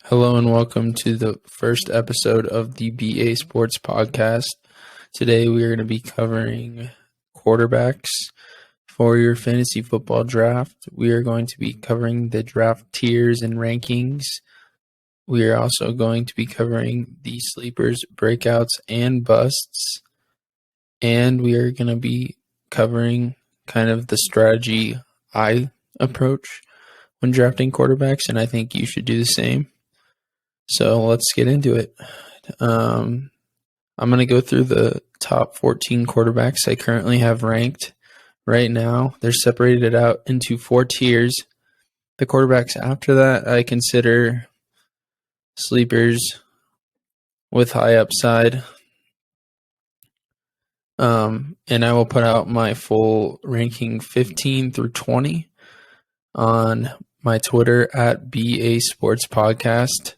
Hello and welcome to the first episode of the BA Sports Podcast. Today we are going to be covering quarterbacks for your fantasy football draft. We are going to be covering the draft tiers and rankings. We are also going to be covering the sleepers, breakouts, and busts. And we are going to be covering kind of the strategy I approach when drafting quarterbacks, and I think you should do the same. So let's get into it. I'm going to go through the top 14 quarterbacks I currently have ranked right now. They're separated out into 4 tiers. The quarterbacks after that I consider sleepers with high upside. And I will put out my full ranking 15 through 20 on my Twitter at BA Sports Podcast.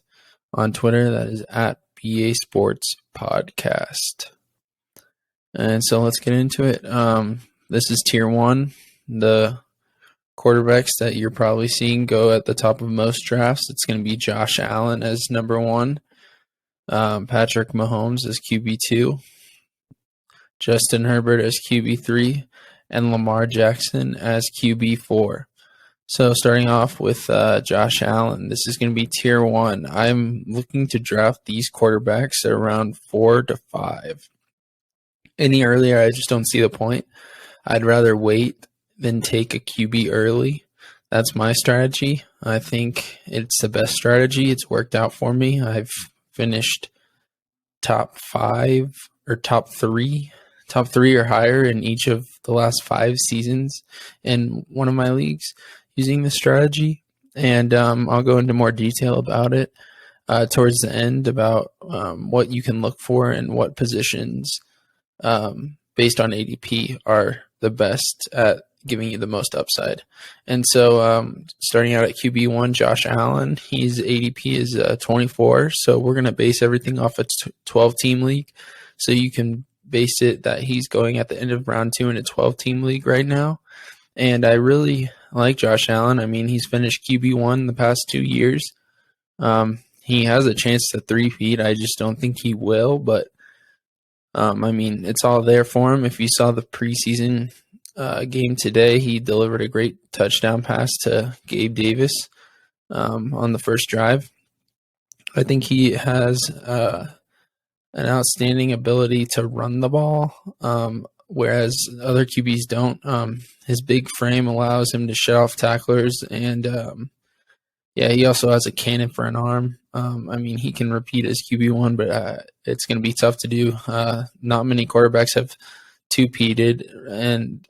On Twitter, that is at BA Sports Podcast. And so let's get into it. This is tier 1. The quarterbacks that you're probably seeing go at the top of most drafts. It's going to be Josh Allen as number 1, Patrick Mahomes as QB2, Justin Herbert as QB3, and Lamar Jackson as QB4. So starting off with Josh Allen, this is going to be tier 1. I'm looking to draft these quarterbacks at around 4 to 5. Any earlier, I just don't see the point. I'd rather wait than take a QB early. That's my strategy. I think it's the best strategy. It's worked out for me. I've finished top 5 or top 3 or higher in each of the last 5 seasons in one of my leagues using this strategy, and I'll go into more detail about it towards the end about what you can look for and what positions based on ADP are the best at giving you the most upside. And so starting out at QB1, Josh Allen, his ADP is 24, so we're going to base everything off a 12-team league, so you can base it that he's going at the end of round 2 in a 12-team league right now. And I really like Josh Allen. I mean, he's finished QB1 the past 2 years. He has a chance to three-peat. I just don't think he will, but I mean, it's all there for him. If you saw the preseason game today, he delivered a great touchdown pass to Gabe Davis on the first drive. I think he has an outstanding ability to run the ball, whereas other QBs don't. His big frame allows him to shut off tacklers, and he also has a cannon for an arm. I mean, he can repeat as QB1, but it's going to be tough to do. Not many quarterbacks have two-peated, and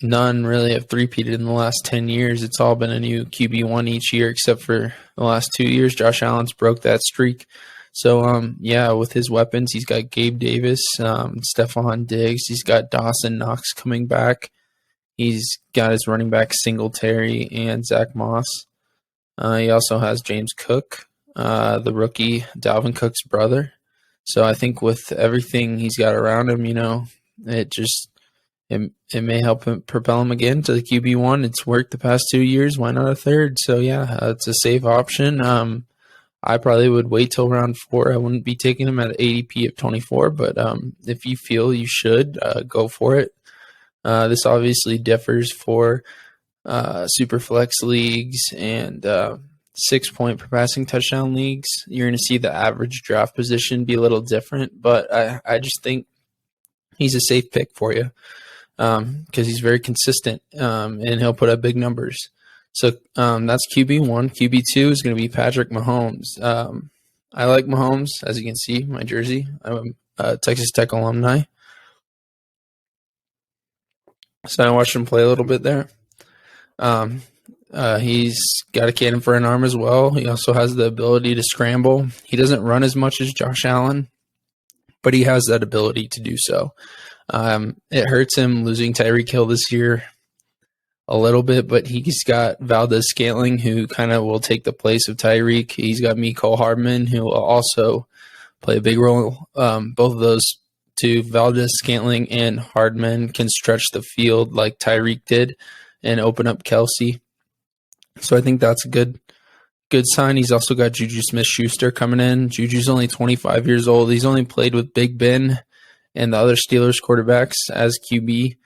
none really have three-peated in the last 10 years. It's all been a new QB1 each year, except for the last 2 years. Josh Allen's broke that streak. So, with his weapons, he's got Gabe Davis, Stephon Diggs. He's got Dawson Knox coming back. He's got his running back Singletary and Zach Moss. He also has James Cook, the rookie, Dalvin Cook's brother. So I think with everything he's got around him, it may help him propel him again to the QB1. It's worked the past 2 years. Why not a third? So, it's a safe option. I probably would wait till round 4. I wouldn't be taking him at ADP of 24, but if you feel you should, go for it. This obviously differs for super flex leagues and 6-point per passing touchdown leagues. You're going to see the average draft position be a little different, but I just think he's a safe pick for you because he's very consistent and he'll put up big numbers. So that's QB1. QB2 is going to be Patrick Mahomes. I like Mahomes, as you can see, my jersey. I'm a Texas Tech alumni. So I watched him play a little bit there. He's got a cannon for an arm as well. He also has the ability to scramble. He doesn't run as much as Josh Allen, but he has that ability to do so. It hurts him losing Tyreek Hill this year a little bit, but he's got Valdez-Scantling, who kind of will take the place of Tyreek. He's got Mecole Hardman, who will also play a big role. Both of those two, Valdez-Scantling and Hardman, can stretch the field like Tyreek did and open up Kelsey. So I think that's a good good sign. He's also got Juju Smith-Schuster coming in. Juju's only 25 years old. He's only played with Big Ben and the other Steelers quarterbacks as QB.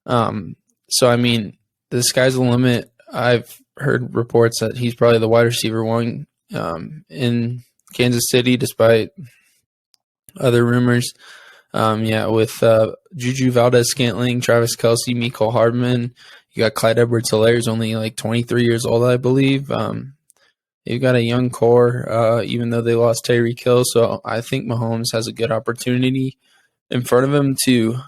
So, I mean, the sky's the limit. I've heard reports that he's probably the wide receiver one in Kansas City, despite other rumors. With Juju Valdez-Scantling, Travis Kelce, Mecole Hardman. You got Clyde Edwards-Helaire, who's only like 23 years old, I believe. They've got a young core, even though they lost Tyreek Hill. So I think Mahomes has a good opportunity in front of him to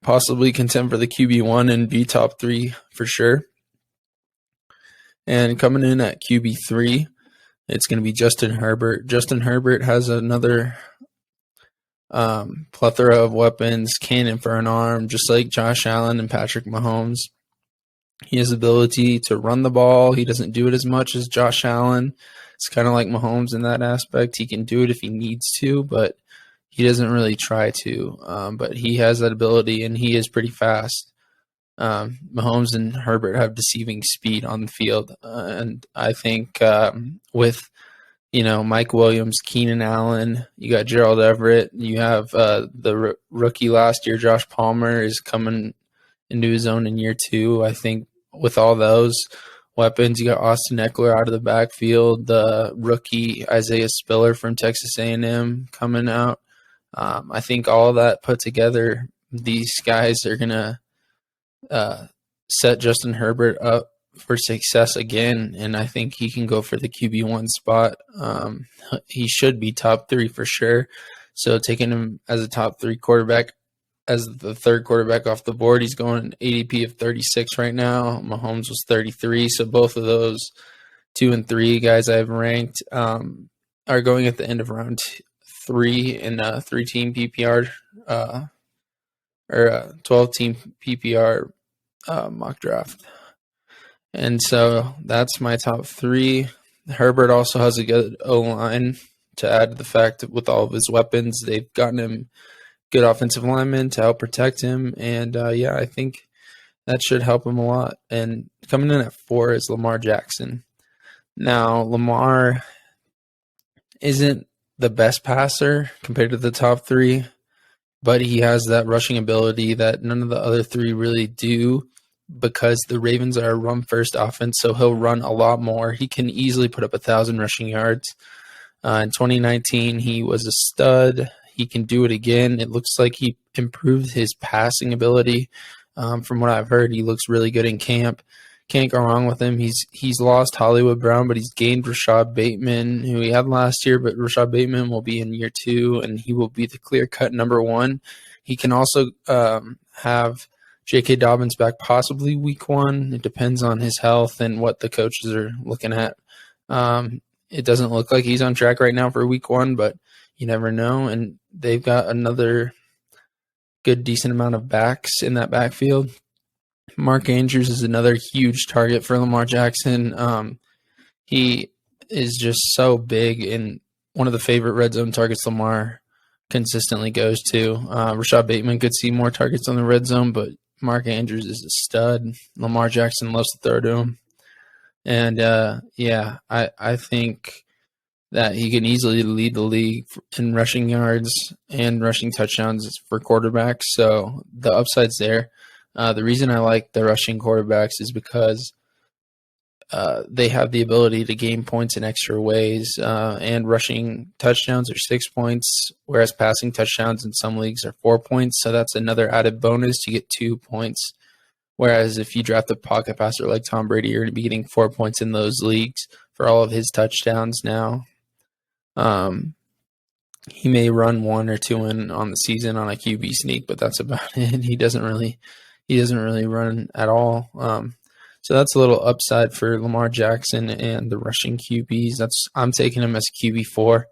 possibly contend for the QB1 and be top 3 for sure. And coming in at QB3, it's going to be Justin Herbert. Justin Herbert has another plethora of weapons, cannon for an arm, just like Josh Allen and Patrick Mahomes. He has the ability to run the ball. He doesn't do it as much as Josh Allen. It's kind of like Mahomes in that aspect. He can do it if he needs to, but he doesn't really try to. But he has that ability, and he is pretty fast. Mahomes and Herbert have deceiving speed on the field. And I think with Mike Williams, Keenan Allen, you got Gerald Everett, you have the rookie last year, Josh Palmer, is coming into his own in year 2. I think with all those weapons, you got Austin Eckler out of the backfield, the rookie Isaiah Spiller from Texas A&M coming out. I think all that put together, these guys are going to set Justin Herbert up for success again, and I think he can go for the QB1 spot. He should be top 3 for sure. So taking him as a top 3 quarterback, as the third quarterback off the board, he's going ADP of 36 right now. Mahomes was 33, so both of those 2 and 3 guys I've ranked are going at the end of round 3 in a 3-team PPR or a 12-team PPR mock draft. And so that's my top 3. Herbert also has a good O-line to add to the fact that with all of his weapons, they've gotten him good offensive linemen to help protect him. And, I think that should help him a lot. And coming in at 4 is Lamar Jackson. Now, Lamar isn't the best passer compared to the top 3, but he has that rushing ability that none of the other 3 really do, because the Ravens are a run-first offense, so he'll run a lot more. He can easily put up 1,000 rushing yards. In 2019, he was a stud. He can do it again. It looks like he improved his passing ability. From what I've heard, he looks really good in camp. Can't go wrong with him. He's lost Hollywood Brown, but he's gained Rashad Bateman, who he had last year, but Rashad Bateman will be in year 2, and he will be the clear-cut number 1. He can also have J.K. Dobbins back possibly week 1. It depends on his health and what the coaches are looking at. It doesn't look like he's on track right now for week 1, but you never know. And they've got another good, decent amount of backs in that backfield. Mark Andrews is another huge target for Lamar Jackson. He is just so big and one of the favorite red zone targets Lamar consistently goes to. Rashad Bateman could see more targets on the red zone, but Mark Andrews is a stud. Lamar Jackson loves to throw to him. And, I think that he can easily lead the league in rushing yards and rushing touchdowns for quarterbacks. So the upside's there. The reason I like the rushing quarterbacks is because they have the ability to gain points in extra ways, and rushing touchdowns are 6 points, whereas passing touchdowns in some leagues are 4 points. So that's another added bonus to get 2 points. Whereas if you draft a pocket passer like Tom Brady, you're going to be getting 4 points in those leagues for all of his touchdowns now. He may run 1 or 2 in on the season on a QB sneak, but that's about it. He doesn't really run at all. So that's a little upside for Lamar Jackson and the rushing QBs. I'm taking him as QB4.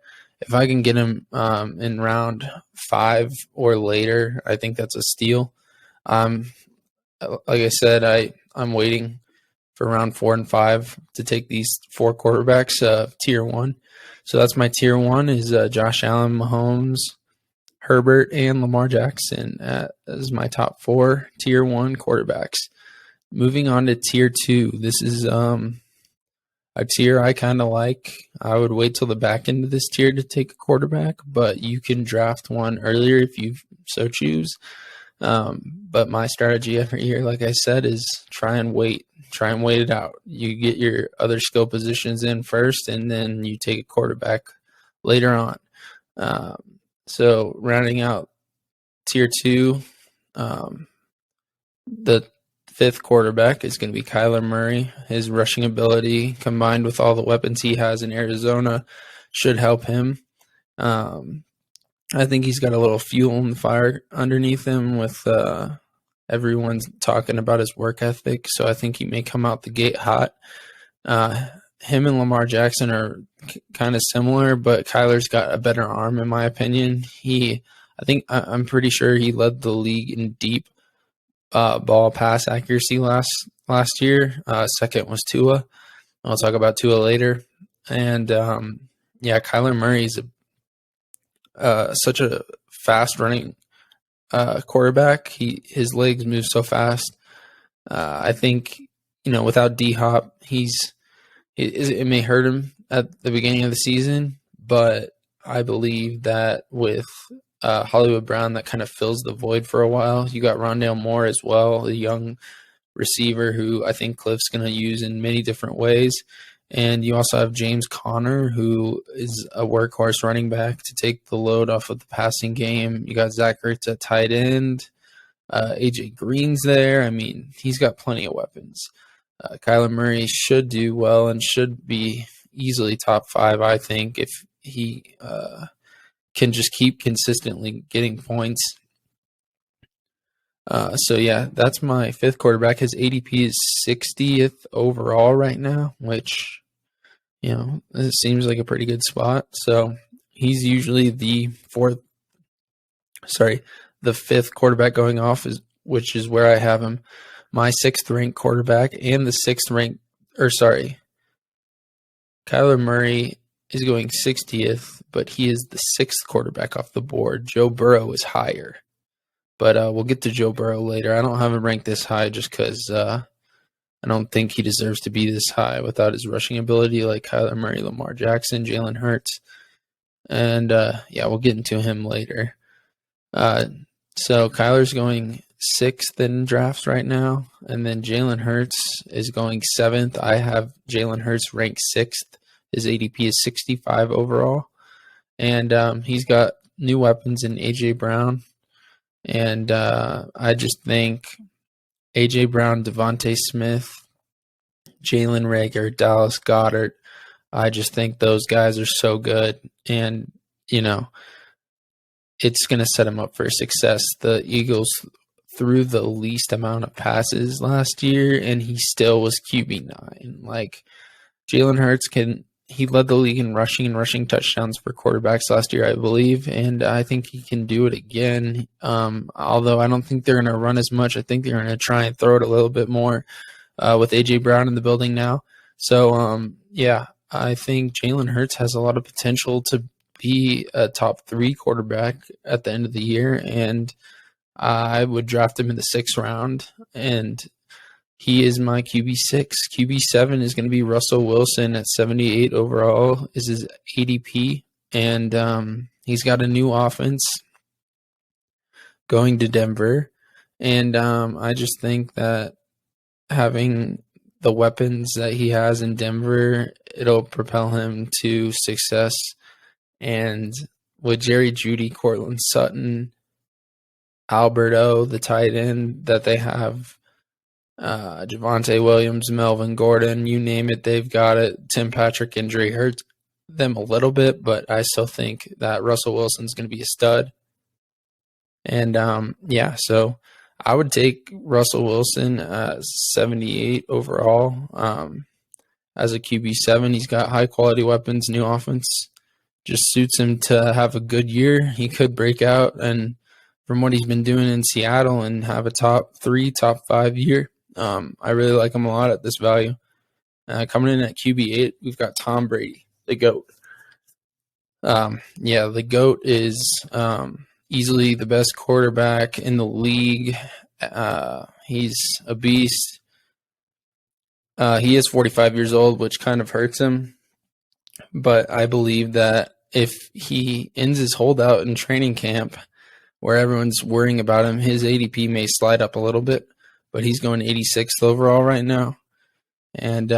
If I can get him in round 5 or later, I think that's a steal. Like I said, I'm waiting for round 4 and 5 to take these 4 quarterbacks, tier 1. So that's my tier 1 is Josh Allen, Mahomes, Herbert, and Lamar Jackson as my top 4 tier 1 quarterbacks. Moving on to tier 2, this is a tier I kind of like. I would wait till the back end of this tier to take a quarterback, but you can draft one earlier if you so choose. But my strategy every year, like I said, is try and wait it out. You get your other skill positions in first, and then you take a quarterback later on. So rounding out tier 2, the fifth quarterback is going to be Kyler Murray. His rushing ability combined with all the weapons he has in Arizona should help him. I think he's got a little fuel in the fire underneath him with everyone's talking about his work ethic. So I think he may come out the gate hot. Him and Lamar Jackson are kind of similar, but Kyler's got a better arm in my opinion. I'm pretty sure he led the league in deep ball pass accuracy last year. Second was Tua. I'll talk about Tua later. And Kyler Murray is such a fast running quarterback. His legs move so fast. I think without D Hop, it may hurt him at the beginning of the season, but I believe that with Hollywood Brown, that kind of fills the void for a while. You got Rondale Moore as well, a young receiver who I think Cliff's going to use in many different ways. And you also have James Conner, who is a workhorse running back to take the load off of the passing game. You got Zach Ertz at tight end. AJ Green's there. I mean, he's got plenty of weapons. Kyler Murray should do well and should be easily top 5, I think, if he can just keep consistently getting points. That's my fifth quarterback. His ADP is 60th overall right now, which, it seems like a pretty good spot. So he's usually the fifth quarterback going off, which is where I have him. My 6th ranked quarterback and the 6th ranked, Kyler Murray is going 60th, but he is the 6th quarterback off the board. Joe Burrow is higher, but we'll get to Joe Burrow later. I don't have him ranked this high just because I don't think he deserves to be this high without his rushing ability like Kyler Murray, Lamar Jackson, Jalen Hurts. And we'll get into him later. So Kyler's going 6th in drafts right now, and then Jalen Hurts is going 7th. I have Jalen Hurts ranked 6th. His ADP is 65 overall, and he's got new weapons in A.J. Brown, and I just think A.J. Brown, Devontae Smith, Jalen Reagor, Dallas Goedert, I just think those guys are so good, and it's going to set him up for success. The Eagles threw the least amount of passes last year, and he still was QB9. Like, Jalen Hurts he led the league in rushing touchdowns for quarterbacks last year, I believe, and I think he can do it again. Although I don't think they're going to run as much. I think they're going to try and throw it a little bit more with A.J. Brown in the building now. So, I think Jalen Hurts has a lot of potential to be a top 3 quarterback at the end of the year, and I would draft him in the 6th round, and he is my QB6. QB7 is going to be Russell Wilson at 78 overall is his ADP, and he's got a new offense going to Denver, and I just think that having the weapons that he has in Denver, it'll propel him to success. And with Jerry Jeudy, Cortland Sutton, Alberto, the tight end that they have, Javonte Williams, Melvin Gordon, you name it, they've got it. Tim Patrick injury hurts them a little bit, but I still think that Russell Wilson's going to be a stud. And so I would take Russell Wilson 78 overall as a QB7. He's got high quality weapons, new offense. Just suits him to have a good year. He could break out, and from what he's been doing in Seattle, and have a top 3, top 5 year. I really like him a lot at this value. Coming in at QB8, we've got Tom Brady, the GOAT. The GOAT is easily the best quarterback in the league. He's a beast. He is 45 years old, which kind of hurts him. But I believe that if he ends his holdout in training camp, where everyone's worrying about him, his ADP may slide up a little bit. But he's going 86th overall right now. And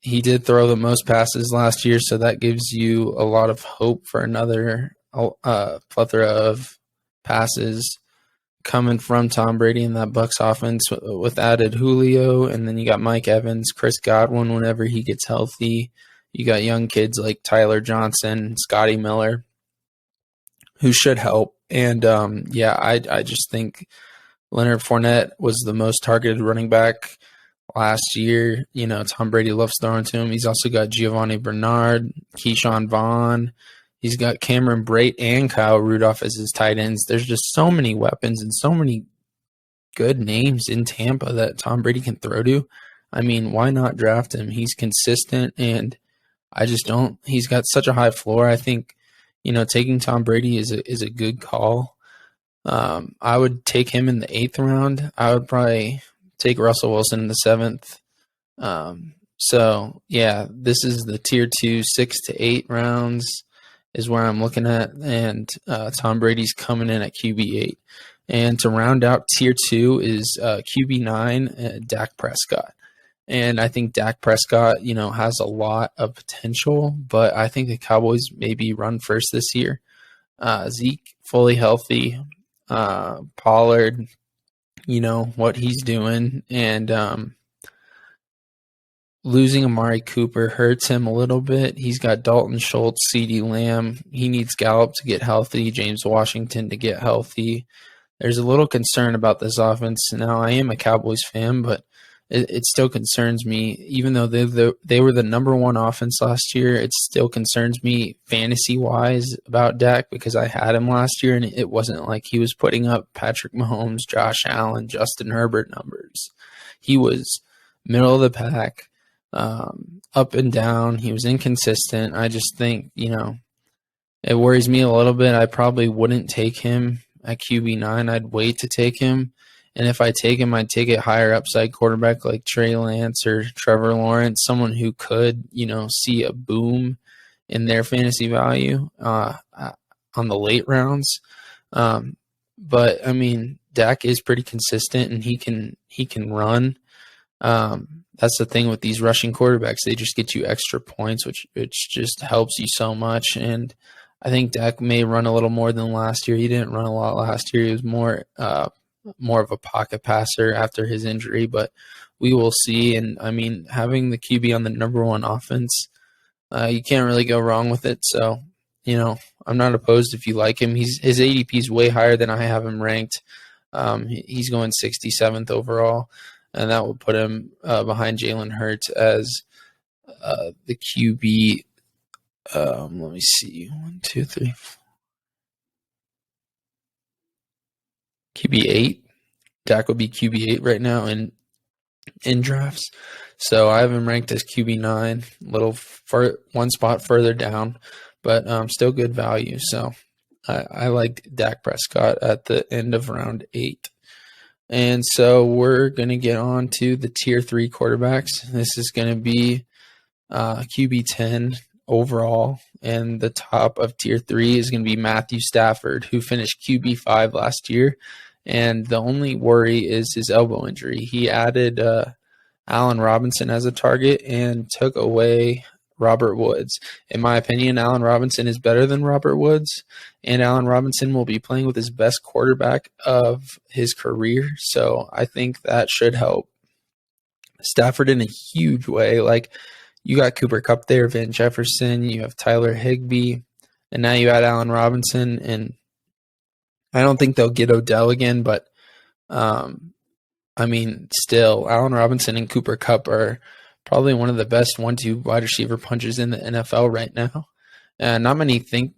he did throw the most passes last year, so that gives you a lot of hope for another plethora of passes coming from Tom Brady in that Bucs offense with added Julio, and then you got Mike Evans, Chris Godwin whenever he gets healthy. You got young kids like Tyler Johnson, Scotty Miller, who should help. And I just think Leonard Fournette was the most targeted running back last year. You know, Tom Brady loves throwing to him. He's also got Giovanni Bernard, Keyshawn Vaughn. He's got Cameron Brate and Kyle Rudolph as his tight ends. There's just so many weapons and so many good names in Tampa that Tom Brady can throw to. I mean, why not draft him? He's consistent, and I just don't. He's got such a high floor. I think, taking Tom Brady is a good call. I would take him in the 8th round. I would probably take Russell Wilson in the 7th. This is the tier 2, 6 to 8 rounds is where I'm looking at, and Tom Brady's coming in at QB8. And to round out tier 2 is QB9, Dak Prescott. And I think Dak Prescott, has a lot of potential, but I think the Cowboys maybe run first this year. Zeke, fully healthy. Pollard, what he's doing. And losing Amari Cooper hurts him a little bit. He's got Dalton Schultz, CeeDee Lamb. He needs Gallup to get healthy, James Washington to get healthy. There's a little concern about this offense. Now, I am a Cowboys fan, but it still concerns me. Even though they were the number one offense last year, it still concerns me fantasy-wise about Dak because I had him last year, and it wasn't like he was putting up Patrick Mahomes, Josh Allen, Justin Herbert numbers. He was middle of the pack, up and down. He was inconsistent. I just think, it worries me a little bit. I probably wouldn't take him at QB9. I'd wait to take him. And if I take him, I'd take a higher upside quarterback like Trey Lance or Trevor Lawrence, someone who could, see a boom in their fantasy value on the late rounds. But I mean, Dak is pretty consistent, and he can run. That's the thing with these rushing quarterbacks; they just get you extra points, which just helps you so much. And I think Dak may run a little more than last year. He didn't run a lot last year. He was more of a pocket passer after his injury, but we will see. And I mean, having the QB on the number one offense, you can't really go wrong with it. So, I'm not opposed if you like him. His ADP is way higher than I have him ranked. He's going 67th overall, and that will put him behind Jalen Hurts as the QB. Let me see. 1, 2, 3. QB8. Dak would be QB8 right now in drafts. So I have him ranked as QB9, one spot further down, but still good value. So I like Dak Prescott at the end of round 8. And so we're going to get on to the tier 3 quarterbacks. This is going to be QB10 overall, and the top of tier 3 is going to be Matthew Stafford, who finished QB5 last year. And the only worry is his elbow injury. He added Allen Robinson as a target and took away Robert Woods. In my opinion, Allen Robinson is better than Robert Woods, and Allen Robinson will be playing with his best quarterback of his career. So I think that should help Stafford in a huge way. Like, you got Cooper Kupp there, Van Jefferson, you have Tyler Higbee, and now you add Allen Robinson. And I don't think they'll get Odell again, but still, Allen Robinson and Cooper Kupp are probably one of the best 1-2 wide receiver punches in the NFL right now. And not many think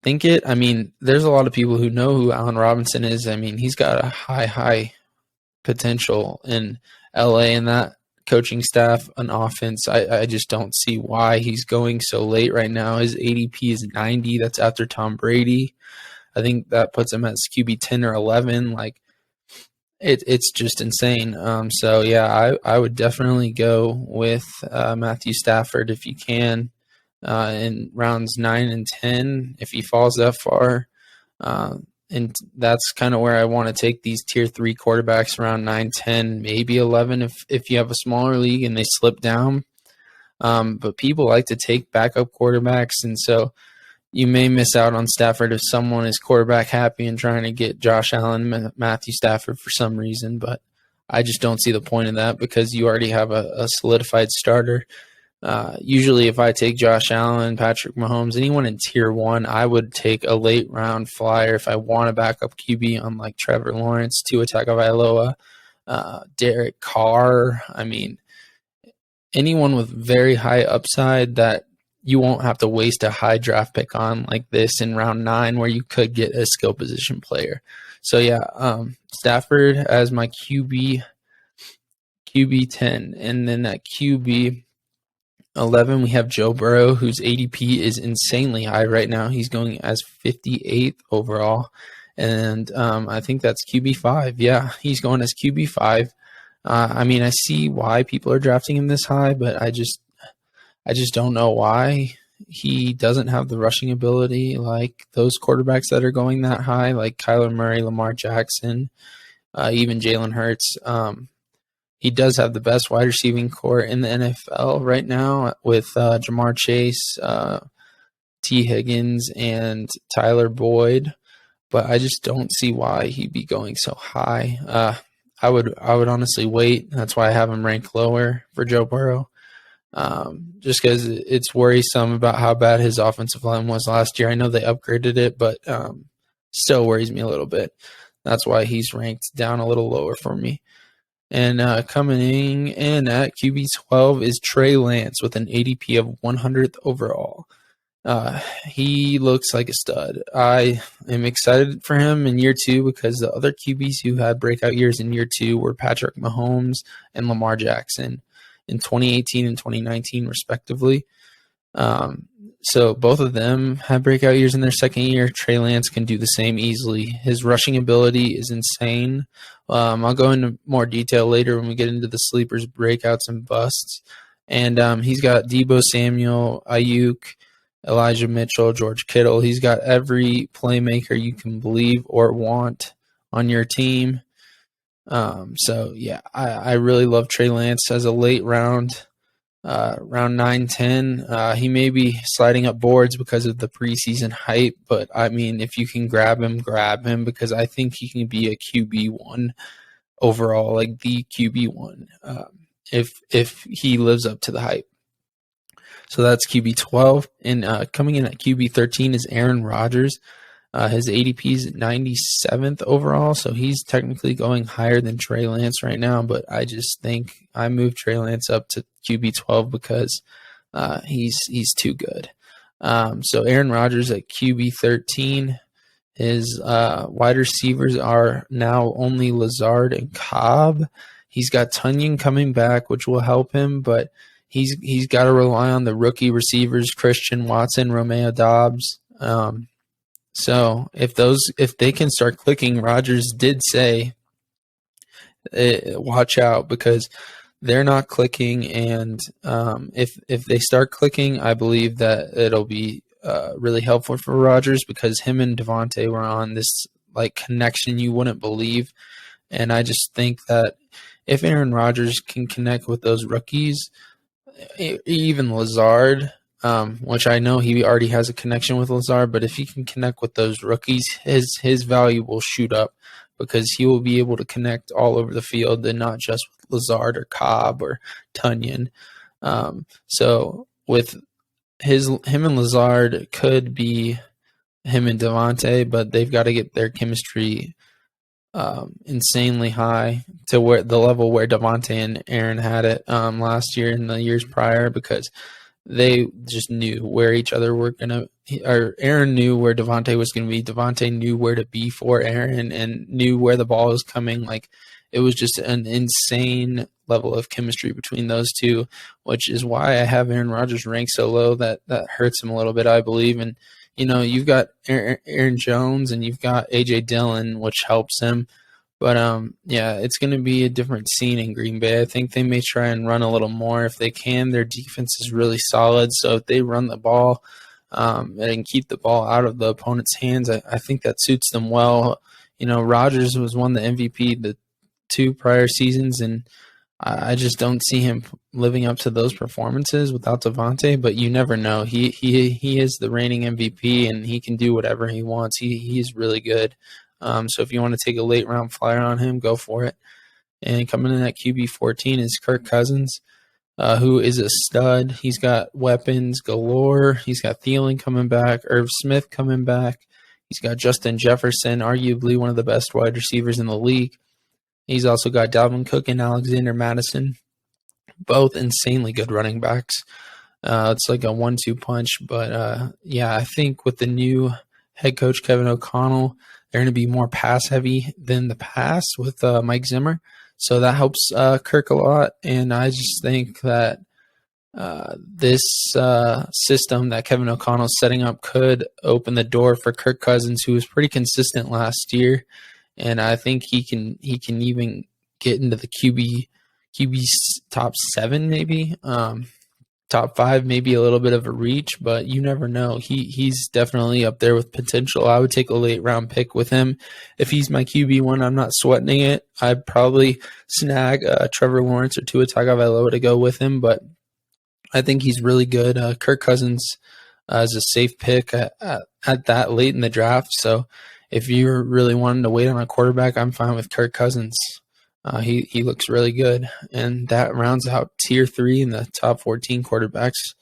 it. I mean, there's a lot of people who know who Allen Robinson is. I mean, he's got a high potential in LA, and that coaching staff, an offense. I just don't see why he's going so late right now. His ADP is 90. That's after Tom Brady. I think that puts him as QB 10 or 11. Like, it's just insane. So yeah, I would definitely go with Matthew Stafford if you can in rounds 9 and 10 if he falls that far. And that's kind of where I want to take these tier 3 quarterbacks around 9, 10, maybe 11 if you have a smaller league and they slip down. But people like to take backup quarterbacks, and so you may miss out on Stafford if someone is quarterback happy and trying to get Josh Allen, Matthew Stafford for some reason. But I just don't see the point of that because you already have a solidified starter. Usually, if I take Josh Allen, Patrick Mahomes, anyone in tier 1, I would take a late round flyer if I want a backup QB on like Trevor Lawrence, Tua Tagovailoa, Derek Carr. I mean, anyone with very high upside that you won't have to waste a high draft pick on like this in round 9 where you could get a skill position player. So yeah, Stafford as my QB 10, and then at QB 11 we have Joe Burrow, whose ADP is insanely high right now. He's going as 58th overall, and I think that's QB 5. Yeah, he's going as QB 5. I mean, I see why people are drafting him this high, but I just don't know why he doesn't have the rushing ability like those quarterbacks that are going that high, like Kyler Murray, Lamar Jackson, even Jalen Hurts. He does have the best wide receiving core in the NFL right now with Jamar Chase, T. Higgins, and Tyler Boyd, but I just don't see why he'd be going so high. I would honestly wait. That's why I have him ranked lower for Joe Burrow. Just because it's worrisome about how bad his offensive line was last year. I know they upgraded it, but still worries me a little bit. That's why he's ranked down a little lower for me. And coming in at QB 12 is Trey Lance with an ADP of 100th overall. He looks like a stud. I am excited for him in year 2 because the other QBs who had breakout years in year 2 were Patrick Mahomes and Lamar Jackson in 2018 and 2019, respectively. So both of them had breakout years in their second year. Trey Lance can do the same easily. His rushing ability is insane. I'll go into more detail later when we get into the sleepers, breakouts, and busts. And he's got Deebo Samuel, Ayuk, Elijah Mitchell, George Kittle. He's got every playmaker you can believe or want on your team. So yeah, I really love Trey Lance as a late round, round 9, 10. He may be sliding up boards because of the preseason hype, but I mean, if you can grab him because I think he can be a QB1 overall, like the QB1, if he lives up to the hype. So that's QB 12, and coming in at QB 13 is Aaron Rodgers. His ADP is 97th overall, so he's technically going higher than Trey Lance right now, but I just think I moved Trey Lance up to QB 12 because he's too good. So Aaron Rodgers at QB 13. His wide receivers are now only Lazard and Cobb. He's got Tunyon coming back, which will help him, but he's got to rely on the rookie receivers, Christian Watson, Romeo Dobbs. So if they can start clicking, Rodgers did say, watch out because they're not clicking, and if they start clicking, I believe that it'll be really helpful for Rodgers because him and Devontae were on this like connection you wouldn't believe, and I just think that if Aaron Rodgers can connect with those rookies, even Lazard. Which I know he already has a connection with Lazard, but if he can connect with those rookies, his value will shoot up because he will be able to connect all over the field and not just with Lazard or Cobb or Tunyon. So with him and Lazard could be him and Devontae, but they've got to get their chemistry insanely high to where the level where Devontae and Aaron had it last year and the years prior because they just knew where each other were going to, or Aaron knew where Devontae was going to be. Devontae knew where to be for Aaron and knew where the ball was coming. Like, it was just an insane level of chemistry between those two, which is why I have Aaron Rodgers ranked so low that hurts him a little bit, I believe. And, you know, you've got Aaron Jones and you've got A.J. Dillon, which helps him. But yeah, it's going to be a different scene in Green Bay. I think they may try and run a little more if they can. Their defense is really solid, so if they run the ball and keep the ball out of the opponent's hands, I think that suits them well. Rodgers was won the MVP the 2 prior seasons, and I just don't see him living up to those performances without Devontae. But you never know. He is the reigning MVP, and he can do whatever he wants. He's really good. So if you want to take a late round flyer on him, go for it. And coming in at QB 14 is Kirk Cousins, who is a stud. He's got weapons galore. He's got Thielen coming back, Irv Smith coming back. He's got Justin Jefferson, arguably one of the best wide receivers in the league. He's also got Dalvin Cook and Alexander Madison, both insanely good running backs. It's like a 1-2 punch. But yeah, I think with the new head coach Kevin O'Connell, they're going to be more pass heavy than the past with Mike Zimmer. So that helps Kirk a lot. And I just think that this system that Kevin O'Connell's setting up could open the door for Kirk Cousins, who was pretty consistent last year. And I think he can even get into the QB's top 7, maybe. Top 5, maybe a little bit of a reach, but you never know. He's definitely up there with potential. I would take a late round pick with him. If he's my QB1, I'm not sweating it. I'd probably snag Trevor Lawrence or Tua Tagovailoa to go with him, but I think he's really good. Kirk Cousins is a safe pick at that late in the draft. So if you're really wanting to wait on a quarterback, I'm fine with Kirk Cousins. He looks really good, and that rounds out tier 3 in the top 14 quarterbacks.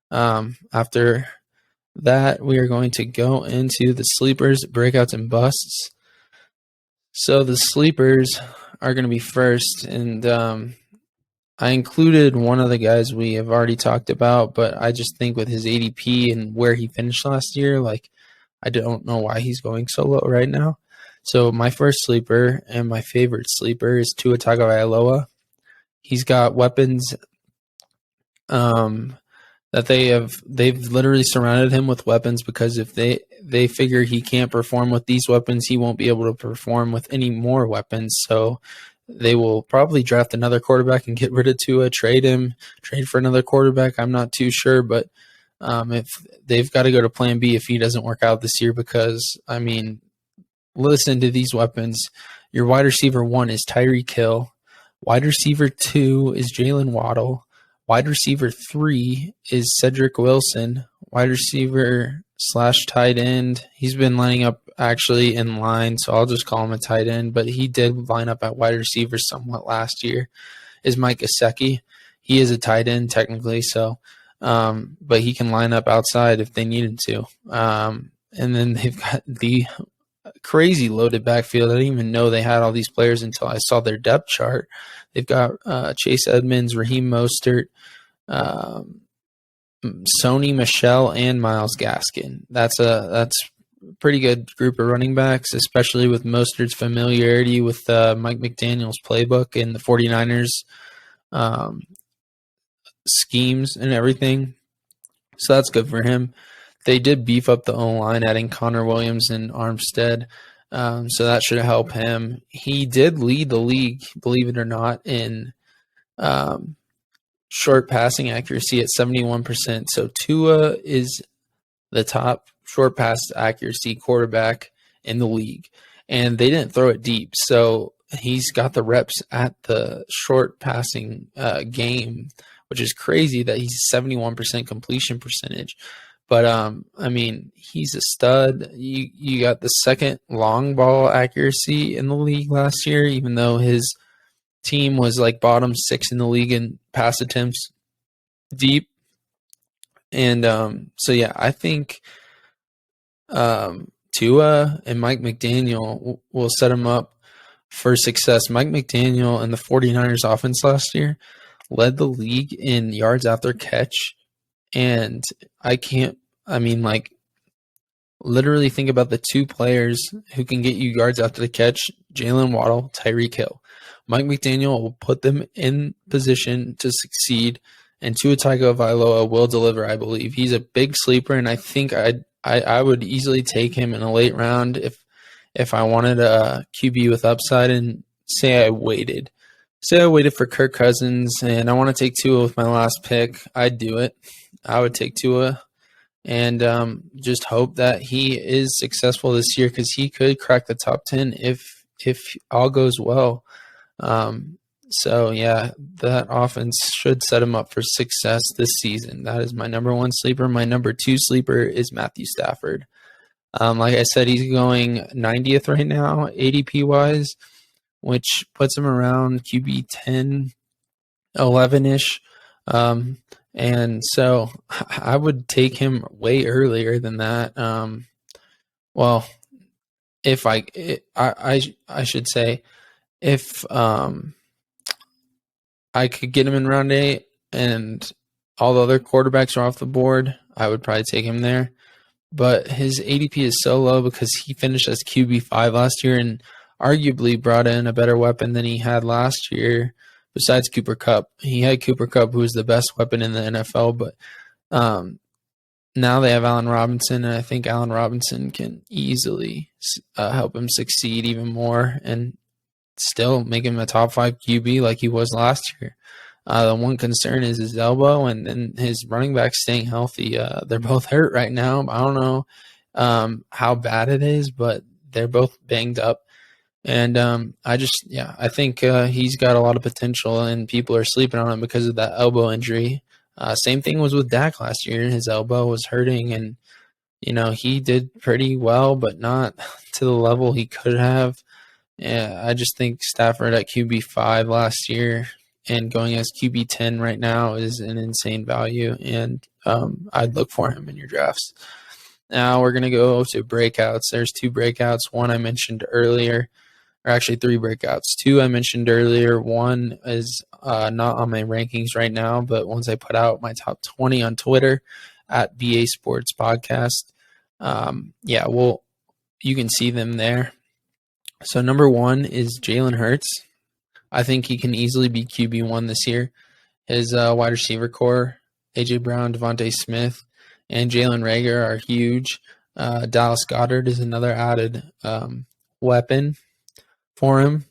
After that, we are going to go into the sleepers, breakouts, and busts. So the sleepers are going to be first, and I included one of the guys we have already talked about, but I just think with his ADP and where he finished last year, I don't know why he's going so low right now. So my first sleeper and my favorite sleeper is Tua Tagovailoa. He's got weapons that they've literally surrounded him with weapons, because if they figure he can't perform with these weapons, he won't be able to perform with any more weapons. So they will probably draft another quarterback and get rid of Tua, trade for another quarterback. I'm not too sure, but if they've got to go to plan B if he doesn't work out this year, because listen to these weapons. Your wide receiver 1 is Tyreek Hill. Wide receiver 2 is Jalen Waddle. Wide receiver 3 is Cedric Wilson. Wide receiver / tight end. He's been lining up actually in line, so I'll just call him a tight end, but he did line up at wide receiver somewhat last year, is Mike Gesicki. He is a tight end technically, so but he can line up outside if they need him to. And then they've got the crazy loaded backfield. I didn't even know they had all these players until I saw their depth chart. They've got Chase Edmonds, Raheem Mostert, Sony Michel, and Myles Gaskin. That's a pretty good group of running backs, especially with Mostert's familiarity with Mike McDaniel's playbook and the 49ers schemes and everything. So that's good for him. They did beef up the O-line, adding Connor Williams and Armstead, so that should help him. He did lead the league, believe it or not, in short passing accuracy at 71%. So Tua is the top short pass accuracy quarterback in the league, and they didn't throw it deep. So he's got the reps at the short passing game, which is crazy that he's 71% completion percentage. But he's a stud. You got the second long ball accuracy in the league last year, even though his team was like bottom 6 in the league in pass attempts deep. And so yeah, I think Tua and Mike McDaniel will set him up for success. Mike McDaniel and the 49ers offense last year led the league in yards after catch. And literally think about the 2 players who can get you yards after the catch, Jalen Waddle, Tyreek Hill. Mike McDaniel will put them in position to succeed, and Tua Tagovailoa will deliver, I believe. He's a big sleeper, and I think I would easily take him in a late round if I wanted a QB with upside and say I waited for Kirk Cousins and I want to take Tua with my last pick, I'd do it. I would take Tua and just hope that he is successful this year because he could crack the top 10 if all goes well. So yeah, that offense should set him up for success this season. That is my number one sleeper. My number two sleeper is Matthew Stafford. Like I said, he's going 90th right now, ADP wise, which puts him around QB 10, 11-ish. And so I would take him way earlier than that. Well, if I should say, if I could get him in round 8 and all the other quarterbacks are off the board, I would probably take him there. But his ADP is so low because he finished as QB5 last year and arguably brought in a better weapon than he had last year besides Cooper Kupp. He had Cooper Kupp, who was the best weapon in the NFL, but now they have Allen Robinson, and I think Allen Robinson can easily help him succeed even more and still make him a top 5 QB like he was last year. The one concern is his elbow and then his running back staying healthy. They're both hurt right now. I don't know how bad it is, but they're both banged up. And I think he's got a lot of potential, and people are sleeping on him because of that elbow injury. Same thing was with Dak last year. His elbow was hurting, and he did pretty well, but not to the level he could have. Yeah, I just think Stafford at QB5 last year and going as QB10 right now is an insane value, and I'd look for him in your drafts. Now we're going to go to breakouts. There's 2 breakouts. One I mentioned earlier, or actually 3 breakouts. 2 I mentioned earlier. One is not on my rankings right now, but once I put out my top 20 on Twitter at BA Sports Podcast, you can see them there. So number 1 is Jalen Hurts. I think he can easily be QB1 this year. His wide receiver core, A.J. Brown, Devontae Smith, and Jalen Reagor are huge. Dallas Goedert is another added weapon for him.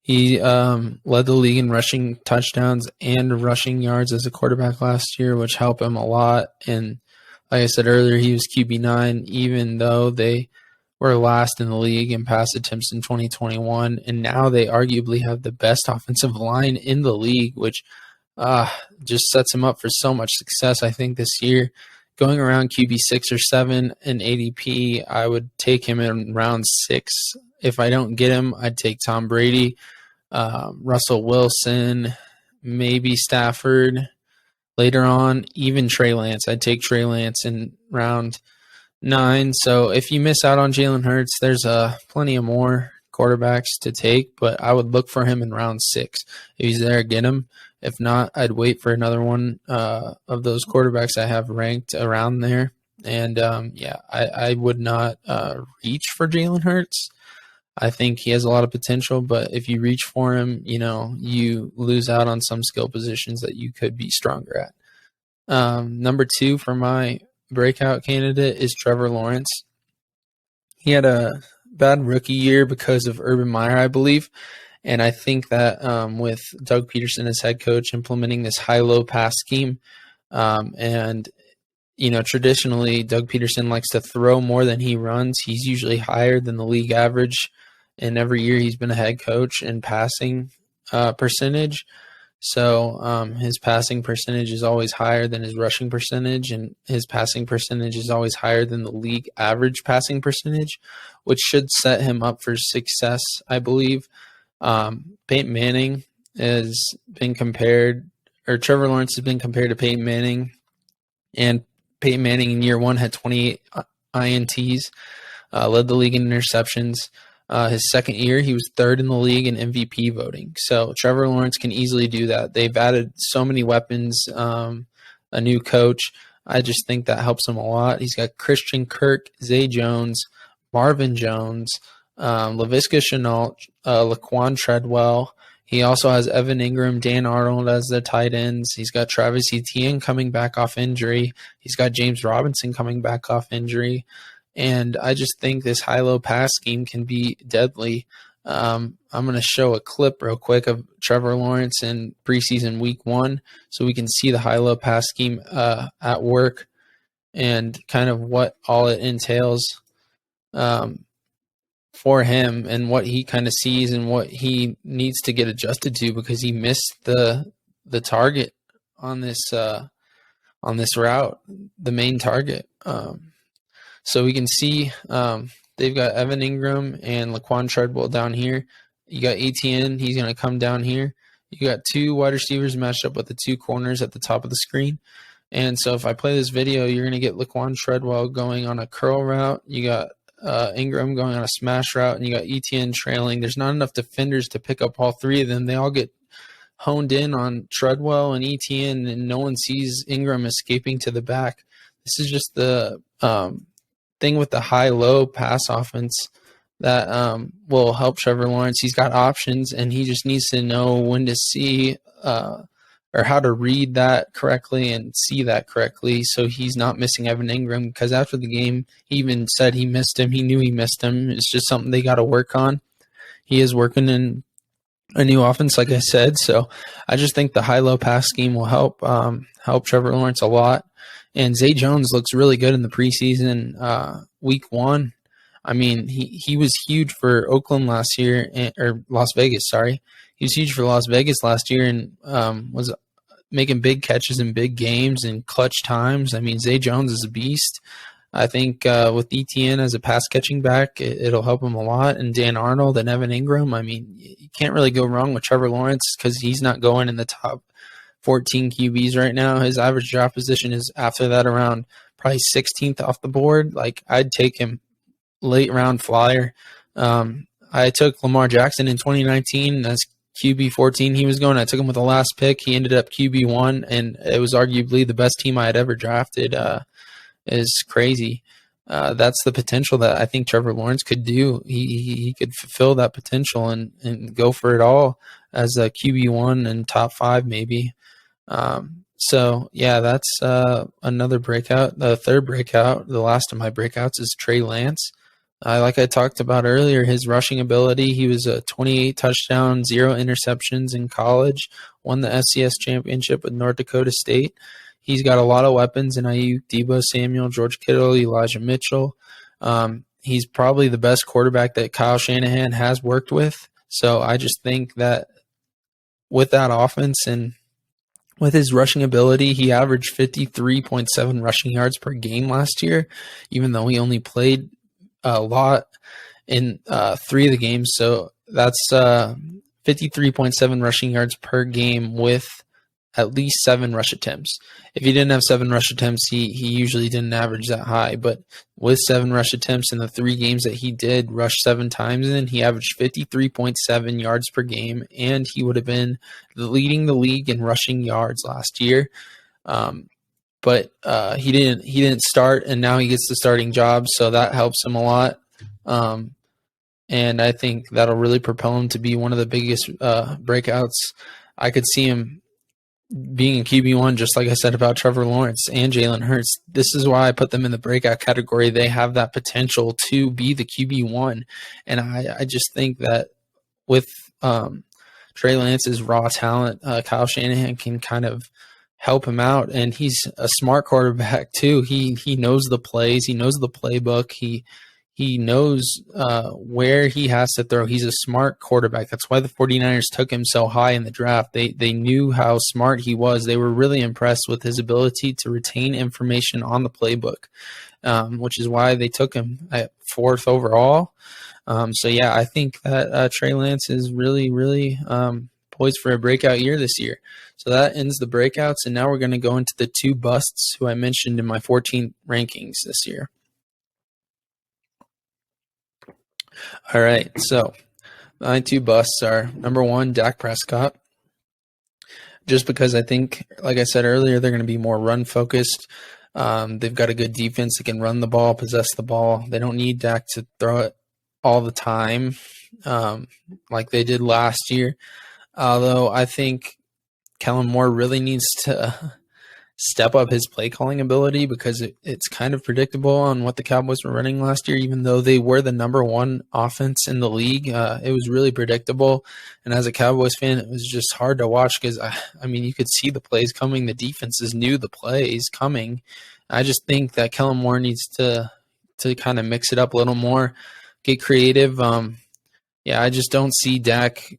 He led the league in rushing touchdowns and rushing yards as a quarterback last year, which helped him a lot. And like I said earlier, he was QB9, even though they were last in the league in pass attempts in 2021, and now they arguably have the best offensive line in the league, which just sets him up for so much success, I think, this year. Going around QB 6 or 7 in ADP, I would take him in round 6. If I don't get him, I'd take Tom Brady, Russell Wilson, maybe Stafford. Later on, even Trey Lance. I'd take Trey Lance in round 9. So if you miss out on Jalen Hurts, there's plenty of more quarterbacks to take, but I would look for him in round 6. If he's there, get him. If not, I'd wait for another one of those quarterbacks I have ranked around there. And I would not reach for Jalen Hurts. I think he has a lot of potential, but if you reach for him, you lose out on some skill positions that you could be stronger at. Number 2 for my breakout candidate is Trevor Lawrence. He had a bad rookie year because of Urban Meyer, I believe. And I think that with Doug Peterson as head coach implementing this high-low pass scheme, traditionally Doug Peterson likes to throw more than he runs. He's usually higher than the league average. And every year he's been a head coach in passing percentage. So his passing percentage is always higher than his rushing percentage, and his passing percentage is always higher than the league average passing percentage, which should set him up for success, I believe. Peyton Manning has been compared, or Trevor Lawrence has been compared to Peyton Manning, and Peyton Manning in year 1 had 28 INTs, led the league in interceptions. His second year, he was 3rd in the league in MVP voting. So Trevor Lawrence can easily do that. They've added so many weapons, a new coach. I just think that helps him a lot. He's got Christian Kirk, Zay Jones, Marvin Jones, Laviska Shenault, Laquan Treadwell. He also has Evan Ingram, Dan Arnold as the tight ends. He's got Travis Etienne coming back off injury. He's got James Robinson coming back off injury. And I just think this high-low pass scheme can be deadly. I'm going to show a clip real quick of Trevor Lawrence in preseason week 1 so we can see the high-low pass scheme at work and kind of what all it entails for him and what he kind of sees and what he needs to get adjusted to, because he missed the target on this route, the main target. So we can see they've got Evan Ingram and Laquan Treadwell down here. You got ATN, he's going to come down here. You got 2 wide receivers matched up with the 2 corners at the top of the screen. And so if I play this video, you're going to get Laquan Treadwell going on a curl route. You got Ingram going on a smash route, and you got ETN trailing. There's not enough defenders to pick up all 3 of them. They all get honed in on Treadwell and ETN, and no one sees Ingram escaping to the back. This is just the thing with the high-low pass offense that will help Trevor Lawrence. He's got options, and he just needs to know when to see or how to read that correctly and see that correctly so he's not missing Evan Ingram, because after the game, he even said he missed him. He knew he missed him. It's just something they got to work on. He is working in a new offense, like I said. So I just think the high-low pass scheme will help Trevor Lawrence a lot. And Zay Jones looks really good in the preseason week 1. I mean, he was huge for Oakland last year, or Las Vegas, sorry. He was huge for Las Vegas last year and was making big catches in big games and clutch times. I mean, Zay Jones is a beast. I think with ETN as a pass-catching back, it'll help him a lot. And Dan Arnold and Evan Ingram, I mean, you can't really go wrong with Trevor Lawrence because he's not going in the top 14 QBs right now. His average draft position is after that around probably 16th off the board. Like, I'd take him late round flyer. I took Lamar Jackson in 2019 as QB 14 he was going. I took him with the last pick. He ended up QB 1, and it was arguably the best team I had ever drafted. Is crazy. That's the potential that I think Trevor Lawrence could do. He could fulfill that potential and go for it all as a QB1 and top 5 maybe. So yeah, that's another breakout. The third breakout, the last of my breakouts, is Trey Lance. Like I talked about earlier, his rushing ability, he was a 28 touchdown, 0 interceptions in college, won the FCS championship with North Dakota State. He's got a lot of weapons in Ayuk, Debo Samuel, George Kittle, Elijah Mitchell. He's probably the best quarterback that Kyle Shanahan has worked with. So I just think that with that offense and with his rushing ability, he averaged 53.7 rushing yards per game last year, even though he only played a lot in 3 of the games. So that's 53.7 rushing yards per game with at least 7 rush attempts. If he didn't have 7 rush attempts, he usually didn't average that high. But with 7 rush attempts in the 3 games that he did rush 7 times in, he averaged 53.7 yards per game, and he would have been leading the league in rushing yards last year. But he didn't start, and now he gets the starting job, so that helps him a lot. And I think that'll really propel him to be one of the biggest breakouts. I could see him being a QB1, just like I said about Trevor Lawrence and Jalen Hurts. This is why I put them in the breakout category. They have that potential to be the QB1. And I just think that with Trey Lance's raw talent, Kyle Shanahan can kind of help him out. And he's a smart quarterback too. He knows the plays. He knows the playbook. He knows where he has to throw. He's a smart quarterback. That's why the 49ers took him so high in the draft. They knew how smart he was. They were really impressed with his ability to retain information on the playbook, which is why they took him at 4th overall. So, yeah, I think that Trey Lance is really, really poised for a breakout year this year. So that ends the breakouts, and now we're going to go into the 2 busts who I mentioned in my 14th rankings this year. All right, so my 2 busts are, number 1, Dak Prescott. Just because I think, like I said earlier, they're going to be more run-focused. They've got a good defense that can run the ball, possess the ball. They don't need Dak to throw it all the time like they did last year. Although I think Kellen Moore really needs to step up his play calling ability, because it's kind of predictable on what the Cowboys were running last year, even though they were the number one offense in the league. It was really predictable. And as a Cowboys fan, it was just hard to watch because, I mean, you could see the plays coming. The defenses knew the plays coming. I just think that Kellen Moore needs to kind of mix it up a little more, get creative. I just don't see Dak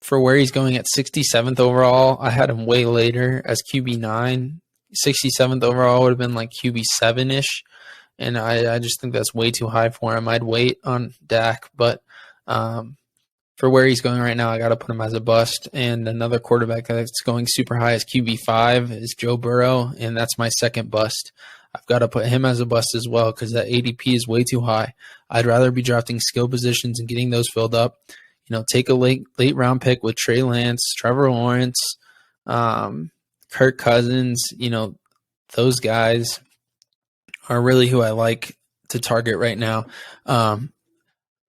for where he's going at 67th overall. I had him way later as QB9. 67th overall would have been like QB7-ish, and I just think that's way too high for him. I'd wait on Dak, but for where he's going right now, I got to put him as a bust. And another quarterback that's going super high as QB5 is Joe Burrow, and that's my second bust. I've got to put him as a bust as well because that ADP is way too high. I'd rather be drafting skill positions and getting those filled up. Take a late round pick with Trey Lance, Trevor Lawrence, Kirk Cousins. Those guys are really who I like to target right now.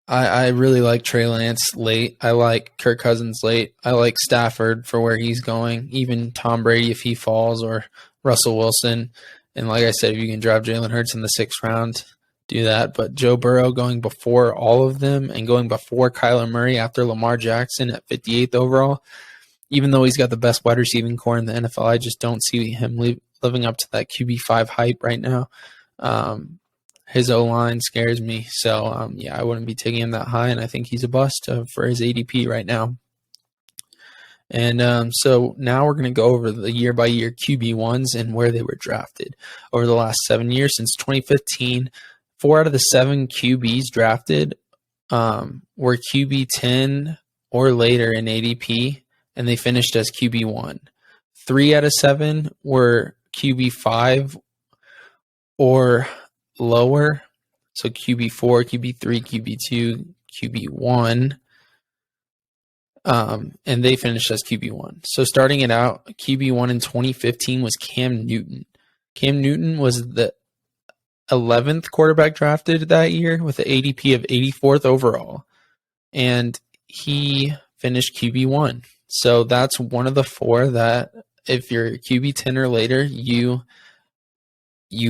I really like Trey Lance late. I like Kirk Cousins late. I like Stafford for where he's going. Even Tom Brady if he falls, or Russell Wilson. And like I said, if you can draft Jalen Hurts in the 6th round, do that. But Joe Burrow going before all of them and going before Kyler Murray after Lamar Jackson at 58th overall, even though he's got the best wide receiving core in the NFL, I just don't see him living up to that QB5 hype right now. His O-line scares me. So, I wouldn't be taking him that high, and I think he's a bust for his ADP right now. And so now we're going to go over the year-by-year QB1s and where they were drafted over the last 7 years. Since 2015, 4 out of the 7 QBs drafted were QB10 or later in ADP, and they finished as QB1. 3 out of 7 were QB5 or lower, so QB4, QB3, QB2, QB1, and they finished as QB1. So starting it out, QB1 in 2015 was Cam Newton. Cam Newton was the 11th quarterback drafted that year with an ADP of 84th overall, and he finished QB1. So that's one of the 4 that if you're QB10 or later, you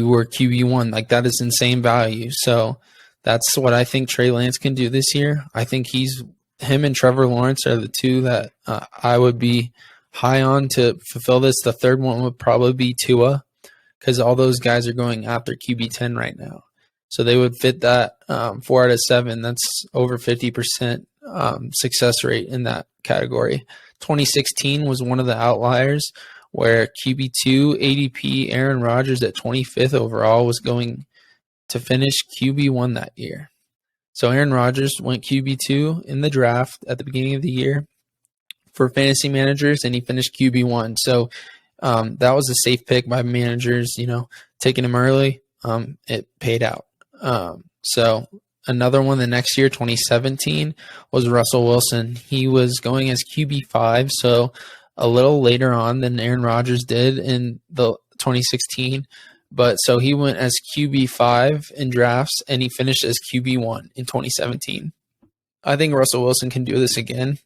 were QB1. Like, that is insane value. So that's what I think Trey Lance can do this year. I think him and Trevor Lawrence are the 2 that I would be high on to fulfill this. The third one would probably be Tua, because all those guys are going after QB10 right now. So they would fit that 4 out of 7. That's over 50% success rate in that category. 2016 was one of the outliers where QB2 ADP Aaron Rodgers at 25th overall was going to finish QB1 that year. So Aaron Rodgers went QB2 in the draft at the beginning of the year for fantasy managers, and he finished QB1. So that was a safe pick by managers, taking him early. It paid out. So another one the next year, 2017, was Russell Wilson. He was going as QB5, so a little later on than Aaron Rodgers did in the 2016. But so he went as QB5 in drafts, and he finished as QB1 in 2017. I think Russell Wilson can do this again.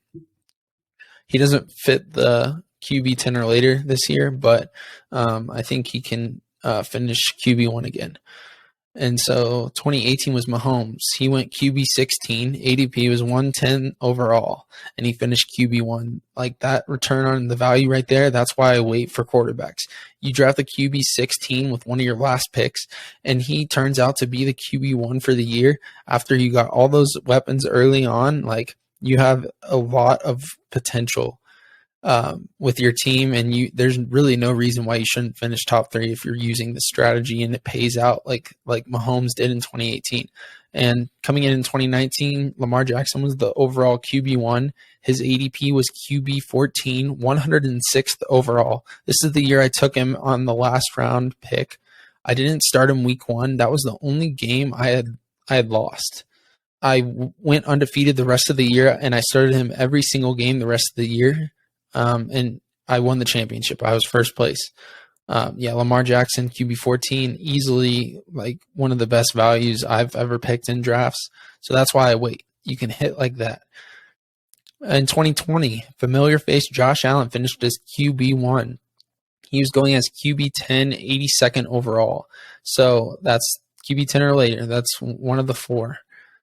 He doesn't fit the QB10 or later this year, but I think he can finish QB1 again. And so 2018 was Mahomes. He went QB16. ADP was 110 overall, and he finished QB1. Like, that return on the value right there, that's why I wait for quarterbacks. You draft the QB16 with one of your last picks, and he turns out to be the QB1 for the year after you got all those weapons early on. Like, you have a lot of potential with your team, and there's really no reason why you shouldn't finish top 3 if you're using the strategy and it pays out like Mahomes did in 2018. And coming in 2019, Lamar Jackson was the overall QB1. His ADP was QB14, 106th overall. This is the year I took him on the last round pick. I didn't start him week 1. That was the only game I had lost. I went undefeated the rest of the year, and I started him every single game the rest of the year. And I won the championship. I was first place. Lamar Jackson, QB14, easily like one of the best values I've ever picked in drafts. So that's why I wait. You can hit like that. In 2020, familiar face Josh Allen finished as QB1. He was going as QB 10, 82nd overall. So that's QB 10 or later. That's one of the four.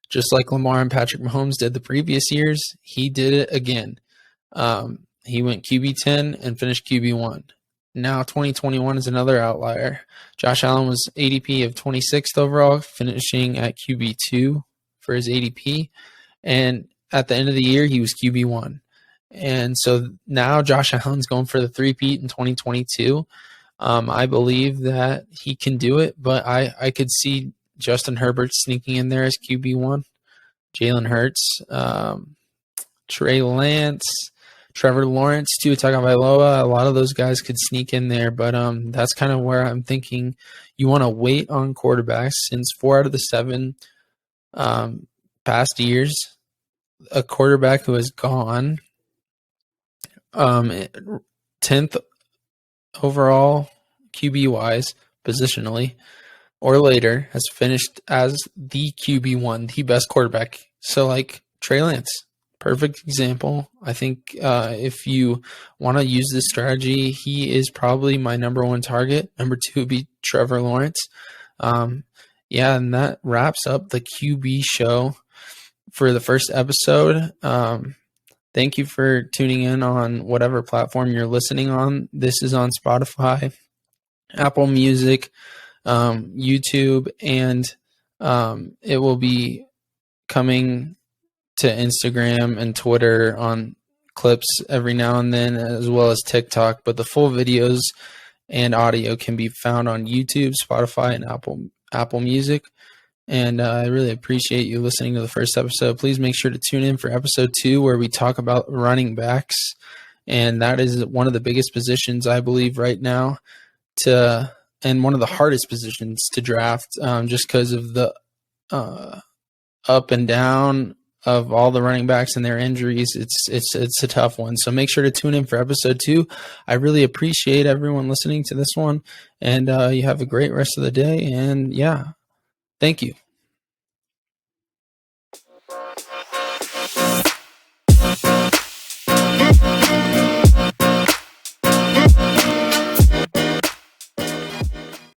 Just like Lamar and Patrick Mahomes did the previous years, he did it again. He went QB 10 and finished QB 1. Now 2021 is another outlier. Josh Allen was ADP of 26th overall, finishing at QB 2 for his ADP. And at the end of the year, he was QB 1. And so now Josh Allen's going for the three-peat in 2022. I believe that he can do it, but I could see Justin Herbert sneaking in there as QB1, Jalen Hurts, Trey Lance, Trevor Lawrence, Tua Tagovailoa. A lot of those guys could sneak in there, but that's kind of where I'm thinking you want to wait on quarterbacks since 4 out of the 7 past years, a quarterback who has gone 10th overall QB-wise, positionally, or later, has finished as the QB1, the best quarterback. So, like, Trey Lance, perfect example. I think if you want to use this strategy, he is probably my number 1 target. Number 2 would be Trevor Lawrence. Yeah, and that wraps up the QB show for the first episode. Thank you for tuning in on whatever platform you're listening on. This is on Spotify, Apple Music, YouTube, and it will be coming to Instagram and Twitter on clips every now and then, as well as TikTok. But the full videos and audio can be found on YouTube, Spotify, and Apple Music. And I really appreciate you listening to the first episode. Please make sure to tune in for episode 2, where we talk about running backs. And that is one of the biggest positions, I believe, right now, and one of the hardest positions to draft, just because of the up and down of all the running backs and their injuries. It's a tough one. So make sure to tune in for episode 2. I really appreciate everyone listening to this one. And you have a great rest of the day. And yeah. Thank you.